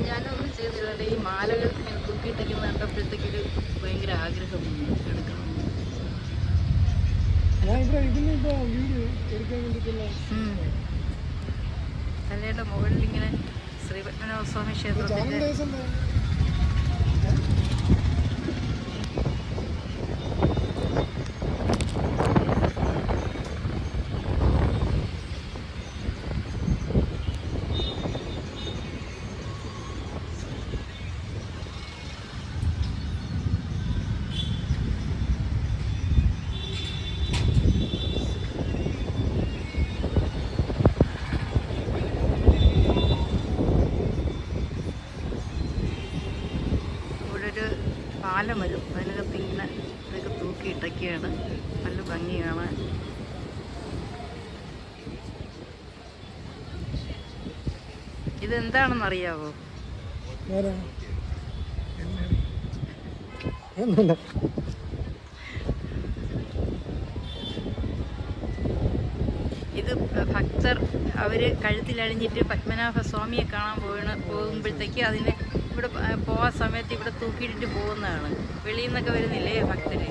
ഞാനൊന്നും ചെയ്തില്ല. ഈ മാലകൾ ഇങ്ങനെ തൂക്കിയിട്ടിരിക്കുന്ന കണ്ടപ്പോഴത്തേക്കൊരു ഭയങ്കര ആഗ്രഹം എടുക്കണം. തലയുടെ മുകളിൽ ഇങ്ങനെ ശ്രീപത്മനാഭ സ്വാമി ക്ഷേത്രത്തിന്റെ പാലം വരും. അതിനകത്ത് ഇങ്ങനെ ഇതൊക്കെ തൂക്കിയിട്ടൊക്കെയാണ്. നല്ല ഭംഗിയാണ്. ഇതെന്താണെന്ന് അറിയാവോ? ഇത് ഭക്തർ അവര് കഴുത്തിലഴിഞ്ഞിട്ട് പത്മനാഭ സ്വാമിയെ കാണാൻ പോകുമ്പോഴത്തേക്ക് അതിനെ ഇവിടെ പോകാൻ സമയത്ത് ഇവിടെ തൂക്കിയിട്ടിട്ട് പോകുന്നതാണ്. വെളിയിൽ നിന്നൊക്കെ വരുന്നില്ലേ ഭക്തര്.